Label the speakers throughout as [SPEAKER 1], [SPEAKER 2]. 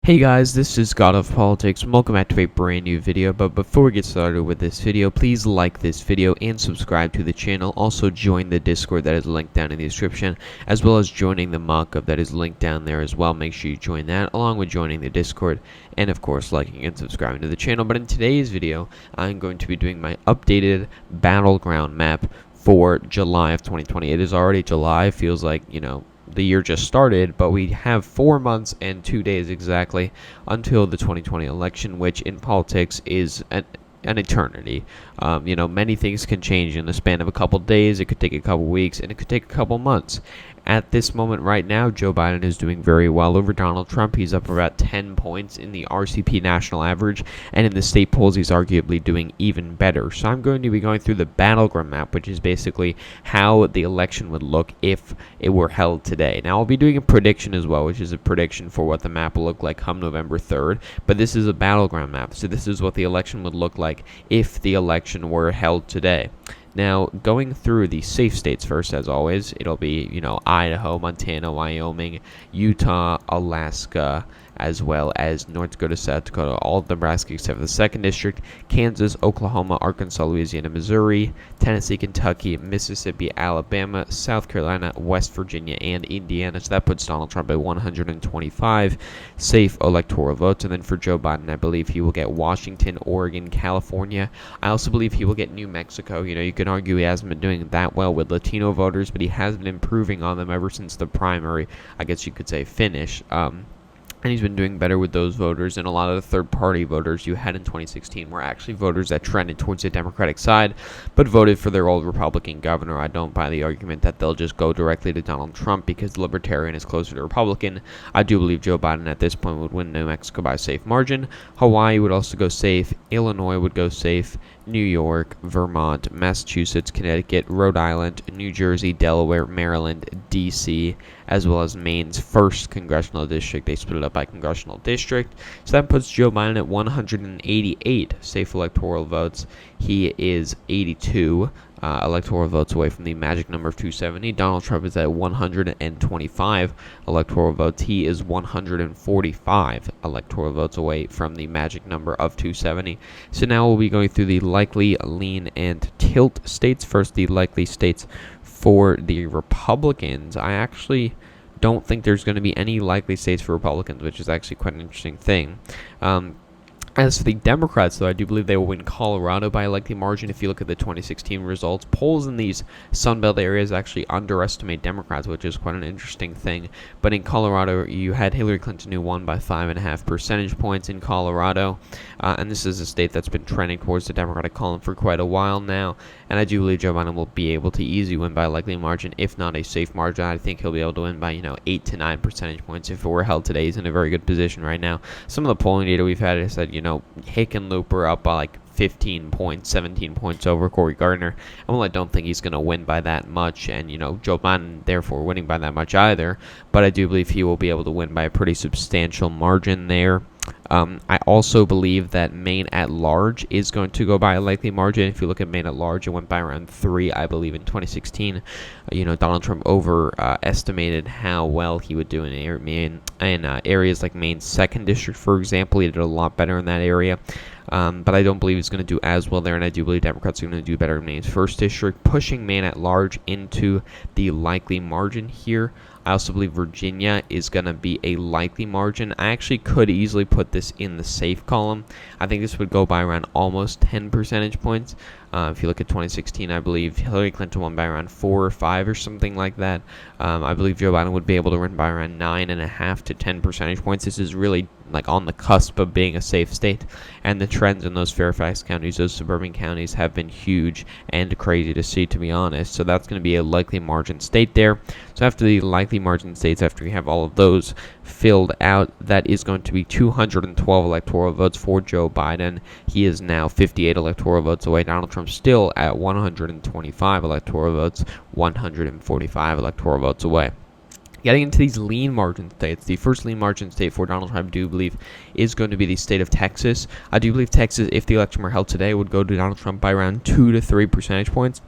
[SPEAKER 1] Hey guys, this is God of Politics, and welcome back to a brand new video. But before we get started with this video, please like this video and subscribe to the channel. Also join the Discord that is linked down in the description, as well as joining the mock-up that is linked down there as well. Make sure you join that, along with joining the Discord, and of course liking and subscribing to the channel. But in today's video, I'm going to be doing my updated Battleground map for July of 2020. It is already July, feels like, the year just started, but we have 4 months and 2 days exactly until the 2020 election, which in politics is an eternity. Many things can change in the span of a couple days. It could take a couple weeks, and it could take a couple months. At this moment right now, Joe Biden is doing very well over Donald Trump. He's up about 10 points in the RCP national average, and in the state polls, he's arguably doing even better. So I'm going to be going through the Battleground map, which is basically how the election would look if it were held today. Now, I'll be doing a prediction as well, which is a prediction for what the map will look like come November 3rd, but this is a Battleground map, so this is what the election would look like if the election were held today. Now, going through the safe states first, as always, it'll be, Idaho, Montana, Wyoming, Utah, Alaska, as well as North Dakota, South Dakota, all of Nebraska except for the 2nd District, Kansas, Oklahoma, Arkansas, Louisiana, Missouri, Tennessee, Kentucky, Mississippi, Alabama, South Carolina, West Virginia, and Indiana. So that puts Donald Trump at 125 safe electoral votes. And then for Joe Biden, I believe he will get Washington, Oregon, California. I also believe he will get New Mexico. You can argue he hasn't been doing that well with Latino voters, but he has been improving on them ever since the primary, I guess you could say, finish. And he's been doing better with those voters, and a lot of the third-party voters you had in 2016 were actually voters that trended towards the Democratic side, but voted for their old Republican governor. I don't buy the argument that they'll just go directly to Donald Trump because Libertarian is closer to Republican. I do believe Joe Biden at this point would win New Mexico by a safe margin. Hawaii would also go safe. Illinois would go safe. New York, Vermont, Massachusetts, Connecticut, Rhode Island, New Jersey, Delaware, Maryland, D.C., as well as Maine's 1st congressional district. They split it up by congressional district. So that puts Joe Biden at 188 safe electoral votes. He is 82 electoral votes away from the magic number of 270. Donald Trump is at 125 electoral votes. He is 145 electoral votes away from the magic number of 270. So now we'll be going through the likely, lean, and tilt states. First, the likely states for the Republicans. I actually don't think there's going to be any likely states for Republicans, which is actually quite an interesting thing. As for the Democrats, though, I do believe they will win Colorado by a likely margin. If you look at the 2016 results, polls in these Sunbelt areas actually underestimate Democrats, which is quite an interesting thing. But in Colorado, you had Hillary Clinton who won by 5.5 percentage points in Colorado. And this is a state that's been trending towards the Democratic column for quite a while now. And I do believe Joe Biden will be able to easily win by a likely margin, if not a safe margin. I think he'll be able to win by, 8 to 9 percentage points. If it were held today, he's in a very good position right now. Some of the polling data we've had has said, Hickenlooper up by like 15 points, 17 points over Cory Gardner. I don't think he's going to win by that much, and, Joe Biden, therefore, winning by that much either. But I do believe he will be able to win by a pretty substantial margin there. I also believe that Maine at large is going to go by a likely margin. If you look at Maine at large, it went by around 3, I believe, in 2016. Donald Trump overestimated how well he would do in areas like Maine's 2nd District, for example. He did a lot better in that area. But I don't believe he's going to do as well there, and I do believe Democrats are going to do better in Maine's 1st District, pushing Maine at large into the likely margin here. I also believe Virginia is going to be a likely margin. I actually could easily put this in the safe column. I think this would go by around almost 10 percentage points. If you look at 2016, I believe Hillary Clinton won by around 4 or 5 or something like that. I believe Joe Biden would be able to win by around 9.5 to 10 percentage points. This is really on the cusp of being a safe state, and the trends in those Fairfax counties, those suburban counties, have been huge and crazy to see, to be honest. So that's going to be a likely margin state there. So after the likely margin states, after we have all of those filled out, that is going to be 212 electoral votes for Joe Biden. He is now 58 electoral votes away. Donald Trump still at 125 electoral votes, 145 electoral votes away. Getting into these lean margin states, the first lean margin state for Donald Trump, I do believe, is going to be the state of Texas. I do believe Texas, if the election were held today, would go to Donald Trump by around 2 to 3 percentage points.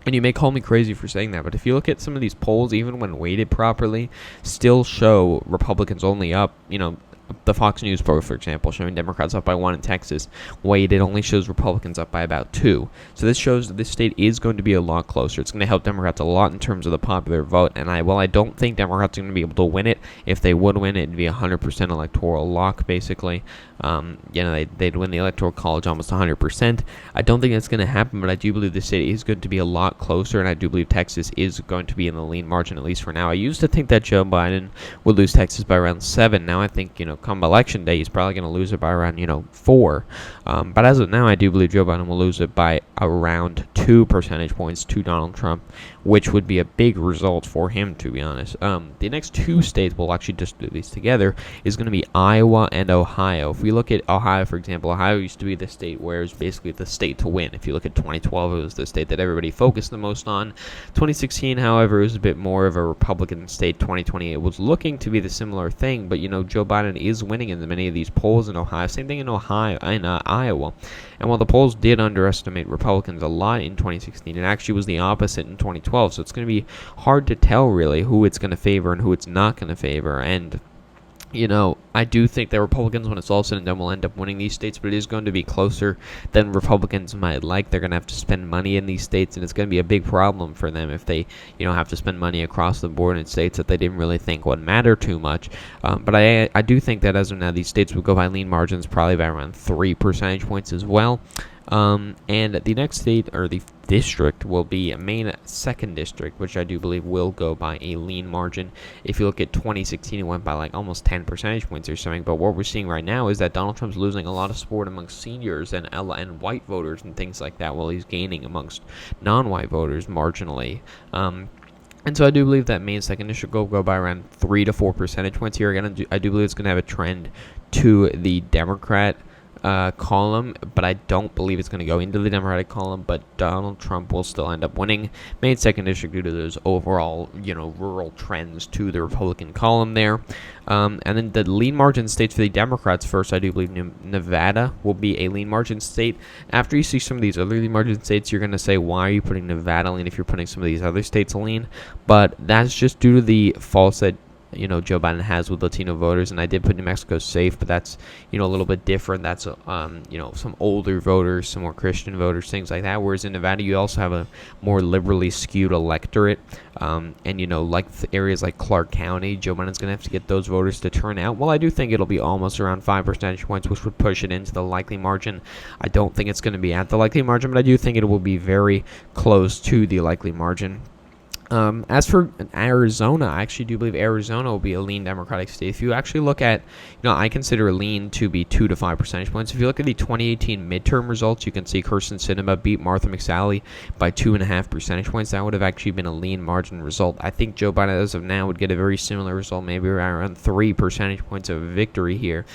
[SPEAKER 1] And you may call me crazy for saying that, but if you look at some of these polls, even when weighted properly, still show Republicans only up, the Fox News poll, for example, showing Democrats up by 1 in Texas, weighted only shows Republicans up by about 2. So this shows that this state is going to be a lot closer. It's going to help Democrats a lot in terms of the popular vote. And I don't think Democrats are going to be able to win it. If they would win it, it'd be 100% electoral lock, basically. They'd win the Electoral College almost 100%. I don't think that's going to happen, but I do believe the state is going to be a lot closer, and I do believe Texas is going to be in the lean margin, at least for now. I used to think that Joe Biden would lose Texas by around 7. Now I think, come election day, he's probably going to lose it by around, 4. But as of now, I do believe Joe Biden will lose it by around 2 percentage points to Donald Trump, which would be a big result for him, to be honest. The next 2 states, we'll actually just do these together, is going to be Iowa and Ohio. If we look at Ohio, for example, Ohio used to be the state where it was basically the state to win. If you look at 2012, it was the state that everybody focused the most on. 2016, however, it was a bit more of a Republican state. 2020, it was looking to be the similar thing, but Joe Biden is winning in many of these polls in Ohio. Same thing in Iowa. And while the polls did underestimate Republicans a lot in 2016, it actually was the opposite in 2012. So it's going to be hard to tell really who it's going to favor and who it's not going to favor. And I do think that Republicans, when it's all said and done, will end up winning these states, but it is going to be closer than Republicans might like. They're going to have to spend money in these states, and it's going to be a big problem for them if they, have to spend money across the board in states that they didn't really think would matter too much. But I do think that as of now, these states will go by lean margins, probably by around 3 percentage points as well. And the next state, or the district, will be Maine 2nd District, which I do believe will go by a lean margin. If you look at 2016, it went by almost 10 percentage points or something. But what we're seeing right now is that Donald Trump's losing a lot of support amongst seniors and white voters and things like that, while he's gaining amongst non-white voters marginally. And so I do believe that Maine 2nd District will go by around 3 to 4 percentage points here. Again, I do believe it's going to have a trend to the Democrat column, but I don't believe it's going to go into the Democratic column. But Donald Trump will still end up winning Maine 2nd District due to those overall, rural trends to the Republican column there. And then the lean margin states for the Democrats first, I do believe Nevada will be a lean margin state. After you see some of these other lean margin states, you're going to say, why are you putting Nevada lean if you're putting some of these other states lean? But that's just due to the faults that Joe Biden has with Latino voters. And I did put New Mexico safe, but that's a little bit different. That's some older voters, some more Christian voters, things like that. Whereas in Nevada, you also have a more liberally skewed electorate, and like areas like Clark County, Joe Biden's gonna have to get those voters to turn out. Well, I do think it'll be almost around 5 percentage points, which would push it into the likely margin. I don't think it's going to be at the likely margin, but I do think it will be very close to the likely margin. As for Arizona, I actually do believe Arizona will be a lean Democratic state. If you actually look at, I consider lean to be 2 to 5 percentage points. If you look at the 2018 midterm results, you can see Kirsten Sinema beat Martha McSally by 2.5 percentage points. That would have actually been a lean margin result. I think Joe Biden, as of now, would get a very similar result, maybe around 3 percentage points of victory here.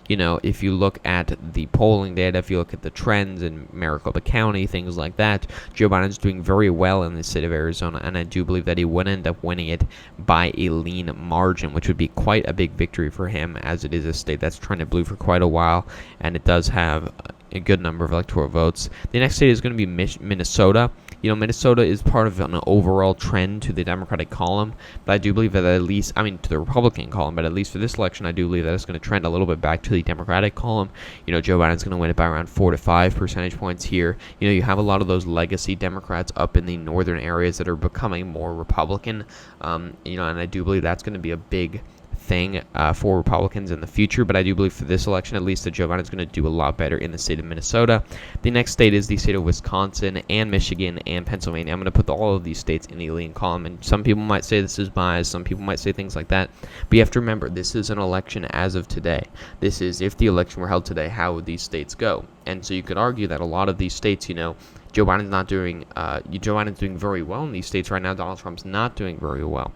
[SPEAKER 1] If you look at the polling data, if you look at the trends in Maricopa County, things like that, Joe Biden's doing very well in the state of Arizona, and I do believe that he would end up winning it by a lean margin, which would be quite a big victory for him, as it is a state that's trended blue for quite a while, and it does have a good number of electoral votes. The next state is going to be Minnesota. Minnesota is part of an overall trend to the Democratic column, but I do believe that to the Republican column, but at least for this election, I do believe that it's going to trend a little bit back to the Democratic column. Joe Biden's going to win it by around 4 to 5 percentage points here. You have a lot of those legacy Democrats up in the northern areas that are becoming more Republican, and I do believe that's going to be a big thing for Republicans in the future, but I do believe for this election, at least, that Joe Biden is going to do a lot better in the state of Minnesota. The next state is the state of Wisconsin and Michigan and Pennsylvania. I'm going to put all of these states in the lean column, and some people might say this is biased, some people might say things like that, but you have to remember, this is an election as of today. This is, if the election were held today, how would these states go? And so you could argue that a lot of these states, Joe Biden's not doing, Joe Biden's doing very well in these states right now. Donald Trump's not doing very well.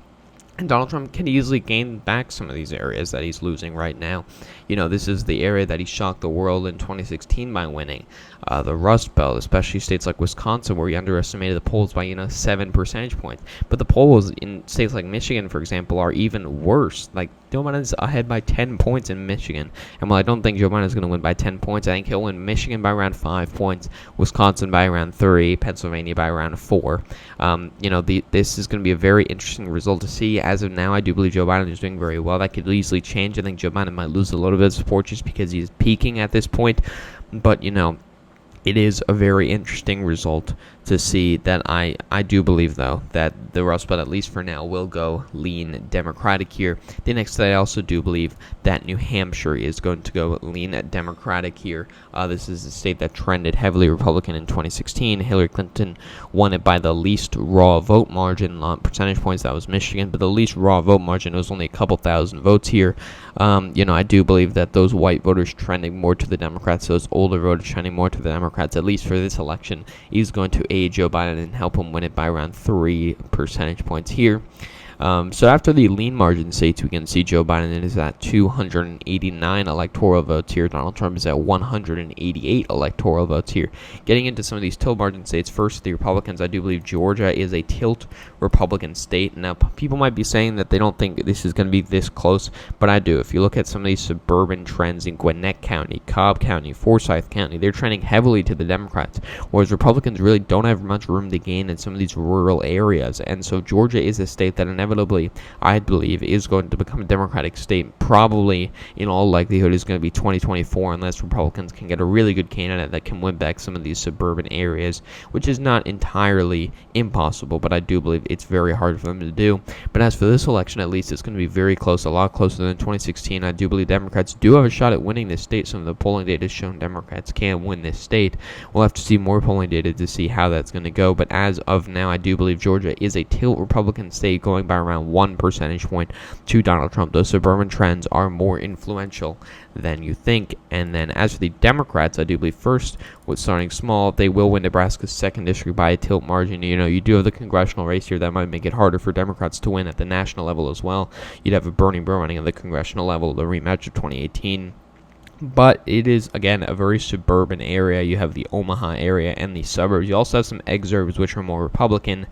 [SPEAKER 1] And Donald Trump can easily gain back some of these areas that he's losing right now. This is the area that he shocked the world in 2016 by winning. The Rust Belt, especially states like Wisconsin, where he underestimated the polls by, 7 percentage points. But the polls in states like Michigan, for example, are even worse. Like, Joe Biden's ahead by 10 points in Michigan. And while I don't think Joe Biden's going to win by 10 points, I think he'll win Michigan by around 5 points, Wisconsin by around 3, Pennsylvania by around 4. This is going to be a very interesting result to see. As of now, I do believe Joe Biden is doing very well. That could easily change. I think Joe Biden might lose a little bit of support just because he's peaking at this point. But, it is a very interesting result to see. That I do believe, though, that the Rust Belt, at least for now, will go lean Democratic here. The next state, I also do believe that New Hampshire is going to go lean Democratic here. This is a state that trended heavily Republican in 2016. Hillary Clinton won it by the least raw vote margin on percentage points. That was Michigan, but the least raw vote margin was only a couple thousand votes here. I do believe that those white voters trending more to the Democrats, those older voters trending more to the Democrats, at least for this election, is going to aid Joe Biden and help him win it by around 3 percentage points here. So after the lean margin states, we can see Joe Biden is at 289 electoral votes here. Donald Trump is at 188 electoral votes here. Getting into some of these tilt margin states, first, the Republicans, I do believe Georgia is a tilt Republican state. Now, people might be saying that they don't think this is going to be this close, but I do. If you look at some of these suburban trends in Gwinnett County, Cobb County, Forsyth County, they're trending heavily to the Democrats, whereas Republicans really don't have much room to gain in some of these rural areas. And so Georgia is a state that inevitably, I believe, is going to become a Democratic state. Probably, in all likelihood, is going to be 2024, unless Republicans can get a really good candidate that can win back some of these suburban areas, which is not entirely impossible, but I do believe it's very hard for them to do. But as for this election, at least, it's going to be very close, a lot closer than 2016. I do believe Democrats do have a shot at winning this state. Some of the polling data has shown Democrats can win this state. We'll have to see more polling data to see how that's going to go, but as of now, I do believe Georgia is a tilt Republican state, going by around 1 percentage point to Donald Trump. Those suburban trends are more influential than you think. And then as for the Democrats, I do believe first, with starting small, they will win Nebraska's 2nd district by a tilt margin. You do have the congressional race here that might make it harder for Democrats to win at the national level as well. You'd have a Bernie Bro running at the congressional level, the rematch of 2018. But it is, again, a very suburban area. You have the Omaha area and the suburbs. You also have some exurbs, which are more Republican.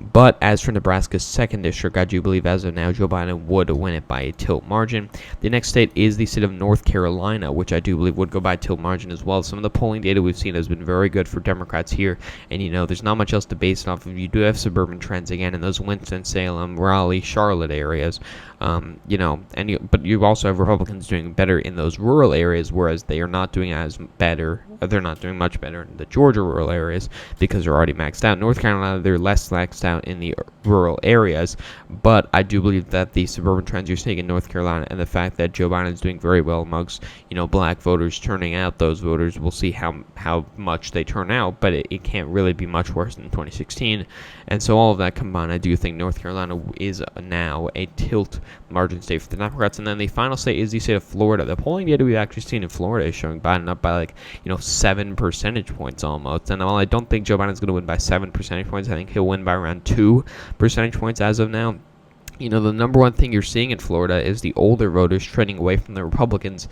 [SPEAKER 1] But as for Nebraska's 2nd district, I do believe as of now, Joe Biden would win it by a tilt margin. The next state is the state of North Carolina, which I do believe would go by a tilt margin as well. Some of the polling data we've seen has been very good for Democrats here. And, there's not much else to base it off of. You do have suburban trends, again, in those Winston-Salem, Raleigh, Charlotte areas. But you also have Republicans doing better in those rural areas, whereas they are not doing as better. They're not doing much better in the Georgia rural areas because they're already maxed out. North Carolina, they're less maxed out in the rural areas, but I do believe that the suburban trends you're seeing in North Carolina and the fact that Joe Biden is doing very well amongst, black voters, turning out those voters, we'll see how much they turn out, but it can't really be much worse than 2016. And so all of that combined, I do think North Carolina is now a tilt margin state for the Democrats. And then the final state is the state of Florida. The polling data we've actually seen in Florida is showing Biden up by 7 percentage points almost. And while I don't think Joe Biden's going to win by 7 percentage points, I think he'll win by around 2 percentage points as of now. The number one thing you're seeing in Florida is the older voters trending away from the Republicans.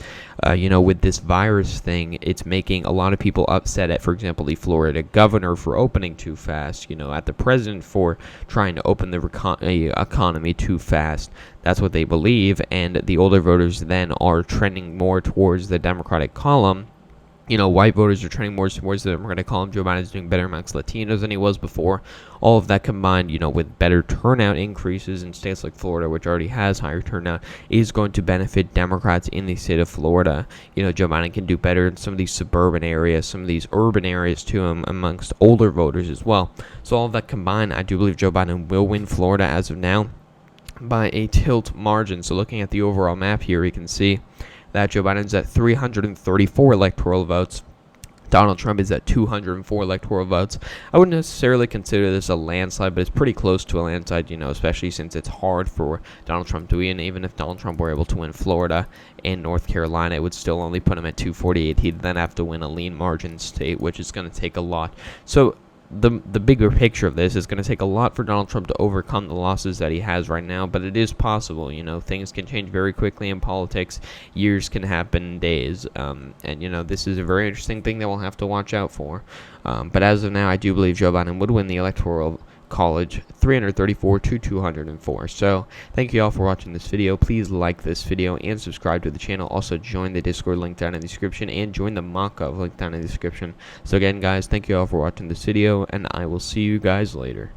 [SPEAKER 1] With this virus thing, it's making a lot of people upset at, for example, the Florida governor for opening too fast, at the president for trying to open the economy too fast. That's what they believe, and the older voters then are trending more towards the Democratic column. White voters are trending more towards the Democratic column. Joe Biden is doing better amongst Latinos than he was before. All of that combined, with better turnout increases in states like Florida, which already has higher turnout, is going to benefit Democrats in the state of Florida. Joe Biden can do better in some of these suburban areas, some of these urban areas too, amongst older voters as well. So all of that combined, I do believe Joe Biden will win Florida as of now by a tilt margin. So looking at the overall map here, we can see that Joe Biden's at 334 electoral votes. Donald Trump is at 204 electoral votes. I wouldn't necessarily consider this a landslide, but it's pretty close to a landslide, especially since it's hard for Donald Trump to win. Even if Donald Trump were able to win Florida and North Carolina, it would still only put him at 248. He'd then have to win a lean margin state, which is going to take a lot. So the bigger picture of this is going to take a lot for Donald Trump to overcome the losses that he has right now, but it is possible. Things can change very quickly in politics. Years can happen in days, and this is a very interesting thing that we'll have to watch out for. But as of now, I do believe Joe Biden would win the electoral college, 334 to 204. So thank you all for watching this video. Please like this video and subscribe to the channel. Also join the Discord link down in the description and join the mock-up link down in the description. So again guys, thank you all for watching this video, and I will see you guys later.